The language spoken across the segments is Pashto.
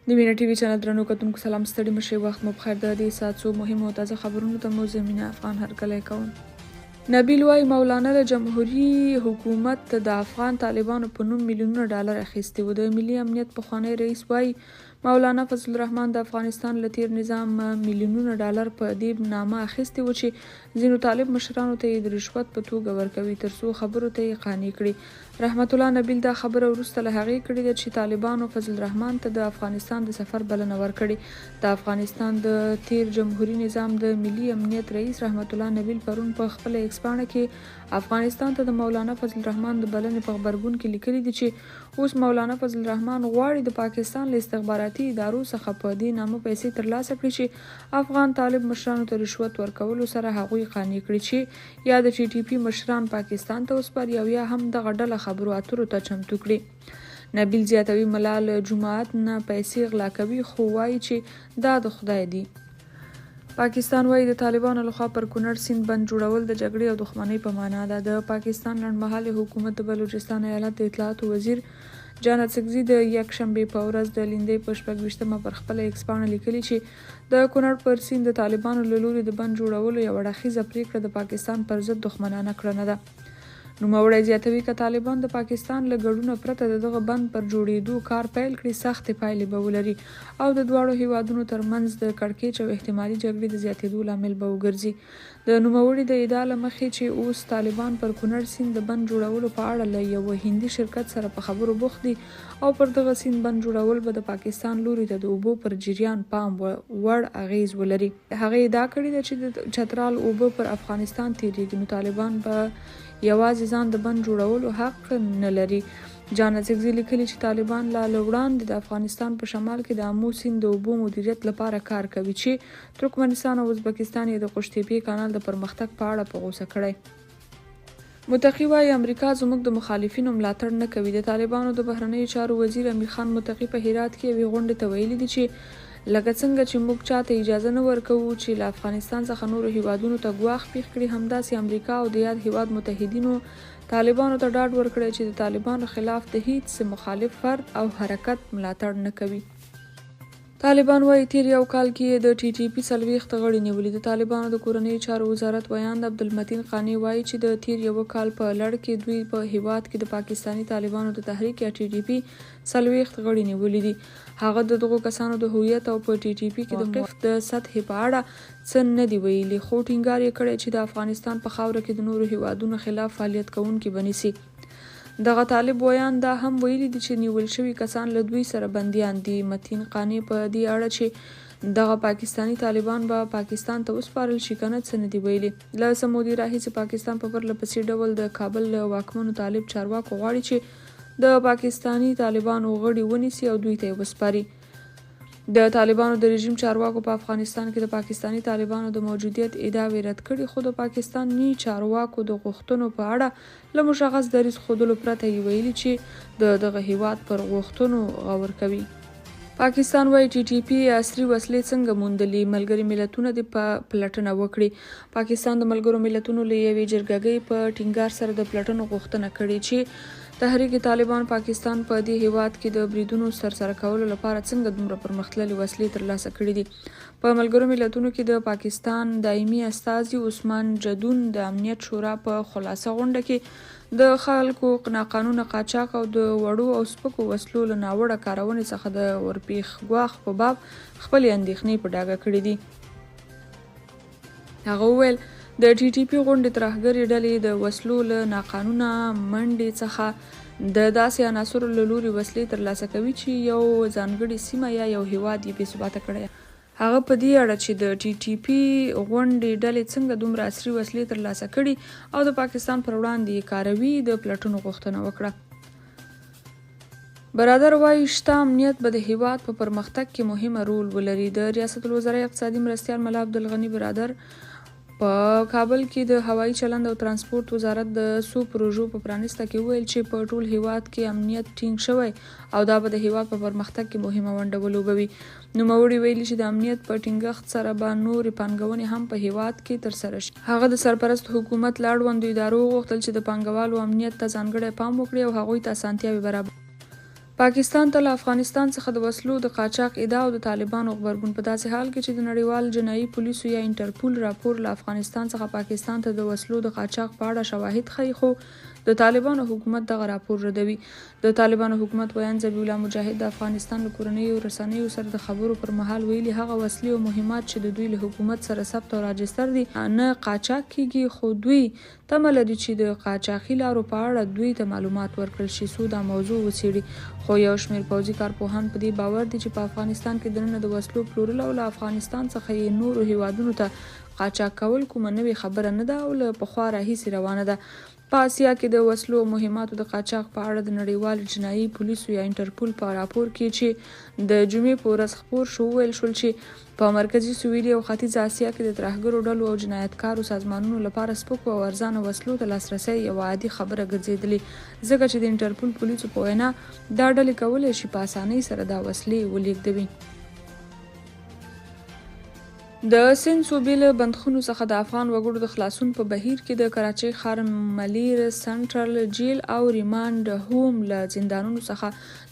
د وینا ټي وي چینل درنو کتونکو سلام ستړي مشه وخت مو بخیر. د دې ساعت څو مهمو او تازه خبرونو ته مو زمینه افغان هرکلی کوم. نبیل وايي مولانا له جمهوریت حکومت د افغان طالبانو په نوم میلیونونه ډالر اخیستي وو. د ملي امنیت پخوانی رئیس وايي مولانا فضل الرحمن د افغانستان له تیر نظام میلیونونه ډالر په دې نامه اخیستي وو چې ځینو طالب مشرانو ته یې د رشوت په توګه ورکوي ترڅو خبرو ته یې قانع کړي. رحمت الله نبیل دا خبره وروسته له هغې کړې ده چې طالبانو فضل الرحمن ته د افغانستان د سفر بلنه ورکړې. د افغانستان د تیر جمهوریت نظام د ملي امنیت رئیس رحمت الله نبیل پرون په خپل ایکس پاڼه کې افغانستان ته د مولانا فضل الرحمن د بلنې په غبرګون کې لیکلي دي چې اوس مولانا فضل الرحمن غواړي د پاکستان له استخباراتي ادارو څخه په دې نامه پیسې ترلاسه کړي چې افغان طالب مشرانو ته رشوت ورکولو سره هغوی قانع کړي چې یا د ټي ټي پي مشران پاکستان ته وسپاري او یا هم دغه ډله خبرو اترو ته چمتو کړي. نبیل زیاتوي ملا له جماعت نه پیسې غلا کوي خو وایي چې دا د خدای دی. پاکستان وايي د طالبانو لخوا پر کونړ سیند بند جوړول د جګړې او دښمنۍ په معنا ده. د پاکستان لنډمهاله حکومت د بلوچستان ایالت د اطلاعاتو وزیر جانت سکزي د یکشنبې په ورځ د لیندۍ په 26مه پر خپله ایکس پاڼه لیکلي چې د کونړ پر سیند د طالبانو له لوري د بند جوړولو یوه اړخیزه پریکړه د پاکستان پر ضد دښمنانه کړنه ده. نوموړی زیاتوي که طالبان د پاکستان له ګډونه پرته د دغه بند پر جوړېدو کار پیل کړي سختې پایلې به ولري او د دواړو هیوادونو ترمنځ د کړکېچ او احتمالي جګړې د زیاتېدو لامل به وګرځي. د نوموړي د ادعا له مخې چې اوس طالبان پر کونړ سیند د بند جوړولو په اړه له یوه هندي شرکت سره په خبرو بوخت دي او پر دغه سیند بند جوړول به د پاکستان لوري ته د اوبو پر جریان پام وړ اغیز ولري. هغه ادعا کړې ده چې د چترال اوبه پر افغانستان تیریږي نو طالبان به یوازې ځان د بند جوړولو حق نه لري. جانت سکزي لیکلي چې طالبان لا له وړاندې د افغانستان په شمال کې د آمو سیند د اوبو مدیریت لپاره کار کوي چې ترکمنستان او ازبکستان یې د قوشتېپې کانال د پرمختګ په اړه په غوسه کړی. متقي وايي امریکا زموږ د مخالفینو ملاتړ نه کوي. د طالبانو د بهرنیو چارو وزیر امیر خان متقي په هرات کې یوې غونډې ته ویلي دي چې لکه څنګه چې موږ چاته اجازه نه ورکوو چې له افغانستان څخه نورو هیوادونو ته ګواښ پیښ کړي همداسې امریکا او د یاد هیواد متحدینو طالبانو ته ډاډ ورکړی چې د طالبانو خلاف د هیڅ مخالف فرد او حرکت ملاتړ نه کوي. طالبان وايي تیر یو کال کې د ټي ټي پي 40 غړي نیولي. د طالبانو د کورنیو چارو وزارت ویاند عبدالمتین قانی وايي چې د تیر یو کال په لړ کې دوی په هیواد کې د پاکستاني طالبانو د تحریک یا ټي ټي پي 40 غړي نیولي دي. هغه د دغو کسانو د هویت او په ټي ټي پي کې د موقف د سطحې په اړه څه نه دی ویلي خو ټینګار یې کړی چې د افغانستان په خاوره کې د نورو هیوادونو خلاف فعالیت کوونکي به نیسي. دغه طالب ویان دا هم ویلي دي چې نیول شوي کسان له دوی سره بندیان دي. متین قانی په دې اړه چې دغه پاکستانی طالبان به پاکستان ته وسپارل شي کنه څه نه دی ویلي. له څه مودې راهیسې پاکستان په پرله پسې ډول د کابل له واکمنو طالب چارواکو غواړي چې د پاکستانی طالبانو غړي ونیسي او دوی ته یې وسپاري. د طالبانو د رژیم چارواکو په افغانستان کې د پاکستانی طالبانو د موجودیت ادعاوې رد کړي خو د پاکستاني چارواکو د غوښتنو په اړه له مشخص دریځ ښودلو پرته یې ویلي چې دغه هیواد پر غوښتنو غور کوي. پاکستان وايي ټي ټي پي عصري وسلې څنګه موندلي. ملګري ملتونه د پلټنه وکړي. پاکستان د ملګرو ملتونو له یوې جرګې په ټینګار سره د پلټنو غوښتنه کړې چې تحریک طالبان پاکستان په دې هیواد کې د بریدونو سرسره کولو لپاره څنګه دومره پرمختللې وسلې ترلاسه کړې دي. په ملګرو ملتونو کې د پاکستان دایمي استازي عثمان جدون د امنیت شورا په خلاصه غونډه کې د خلکو ناقانونه قاچاق او د وړو او سپکو وسلو له ناوړه کارونې څخه د ورپېښ ګواښ په باب خپلې اندېښنې په ډاګه کړې دي. هغه وویل د ټي ټي پي غونډې ترهګرې ډلې د وسلو له ناقانونه منډې څخه د داسې عناصرو له لوري وسلې ترلاسه کوي چې یو ځانګړې سیمه یا یو هیواد یې بې ثباته کړی. هغه په دې اړه چې د ټي ټي پي غونډې ډلې څنګه دومره عصري وسلې ترلاسه کړي او د پاکستان پر وړاندې یې کاروي د پلټنو غوښتنه وکړه. برادر وايي شته امنیت به د هیواد په پرمختګ کې مهمه رول ولري. د ریاست الوزرا اقتصادي مرستیال ملا عبدالغني برادر په کابل کې د هوایي چلند او ترانسپورت وزارت د څو پروژو په پرانیسته کې ویل چې په ټول هیواد کې امنیت ټینګ شوی او دا به د هیواد په پرمختګ کې مهمه ونډه ولوبوي. نوموړي ویلي چې د امنیت په ټینګښت سره به نورې پانګونې هم په هیواد کې ترسره شي. هغه د سرپرست حکومت له اړوندو ادارو وغوښتل چې د پانګوالو امنیت ته ځانګړی پام وکړي او هغوی ته اسانتیاوې برابر. پاکستان ته له افغانستان څخه د وسلو د قاچاق ادعا او د طالبانو غبرګون په داسې حال کې چې د نړیوال جنایي پولیسو یا انټرپول راپور له افغانستان څخه پاکستان ته د وسلو د قاچاق په اړه شواهد ښیي، خو د طالبانو حکومت دغه راپور ردوي. د طالبانو حکومت ویاند ذبیح الله مجاهد د افغانستان له کورنیو رسنیو سره د خبرو پر مهال ویلي هغه وسلې او مهمات چې د دوی له حکومت سره ثبت او راجستر دي نه قاچاق کیږي، خو دوی تمه لري چې د قاچاقي لارو په اړه دوی ته معلومات ورکړل شي څو دا موضوع وڅېړي. خو یو شمېر پوځي کارپوهان په دې باور دي چې په افغانستان کې دننه د وسلو پلورل او له افغانستان څخه یې نورو هیوادونو ته قاچاق کول کومه نوې خبره نه ده او له پخوا راهیسې روانه ده. په اسیا کې د وسلو او مهماتو د قاچاق په اړه د نړیوال جنایي پولیسو یا انټرپول په راپور کې چې د جمعې په ورځ خپور شو ویل شول چې په مرکزي سویلي او ختیځ اسیا کې د ترهګرو ډلو او جنایتکارو سازمانونو لپاره سپکو او ارزانه وسلو ته لاسرسی یوه عادي خبره ګرځېدلې، ځکه چې د انټرپول پولیسو په وینا دا ډلې کولی شي په اسانۍ سره دا وسلې ولېږدوي. د سند صوبې له بندخونو څخه د افغان وګړو د خلاصون په بهیر کې د کراچۍ ښار ملیر سنټرل جیل او ریمانډ هوم له زندانونو څخه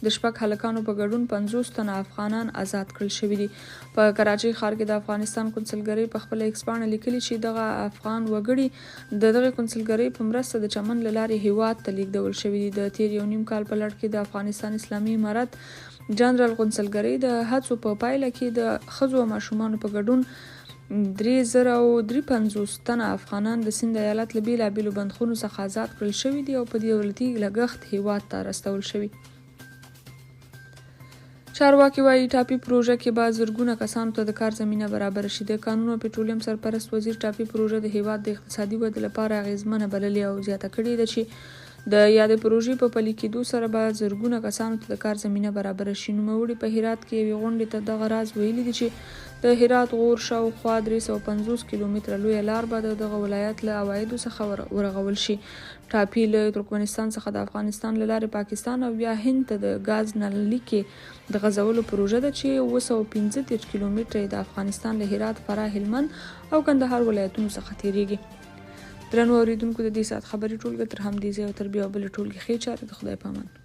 د 6 هلکانو په ګډون 50 تنه افغانان آزاد کړل شوي دي. په کراچۍ ښار کې د افغانستان قونسلګرۍ په خپله ایکس پاڼه لیکلي چې دغه افغان وګړي د دغې قونسلګرۍ په مرسته د چمن له لارې هیواد ته لیږدول شوي دي. د تیر 1.5 کال په لړ کې د افغانستان اسلامي امارت جنرال قونسلګرۍ د هڅو په پایله کې د ښځو او ماشومانو په ګډون 3053 تنه افغانان د سند ایالت له بېلابېلو بندخونو څخه آزاد کړل شوي دي او په دولتي لګښت هیواد ته راستول شوي. چارواکي وایي ټاپي پروژه کې به زرګونه کسانو ته د کار زمینه برابره شي. د کانونو او پټرولیم سرپرست وزیر ټاپي پروژه د هیواد د اقتصادي ودې لپاره اغیزمنه بللې او زیاته کړې ده چې د یادې پروژې په پلي کېدو سره به زرګونه کسانو ته د کار زمینه برابره شي. نوموړي په هرات کې یوې غونډې ته دغه راز ویلي دي چې د هرات غور شاوخوا 350 کیلومتره لویه لار به د دغه ولایت له عوایدو څخه ورغول شي. ټاپي له ترکمنستان څخه د افغانستان له لارې پاکستان او بیا هند ته د ګاز نللیکې د غځولو پروژه ده چې 935 کیلومتره د افغانستان له هرات، فراه، هلمند او کندهار ولایتونو څخه تیریږي. درنو اوریدونکو، د دې ساعت خبري ټولګه تر همدې ځایه او تر بیا بلې ټولګې ښې چارې د خدای په امان.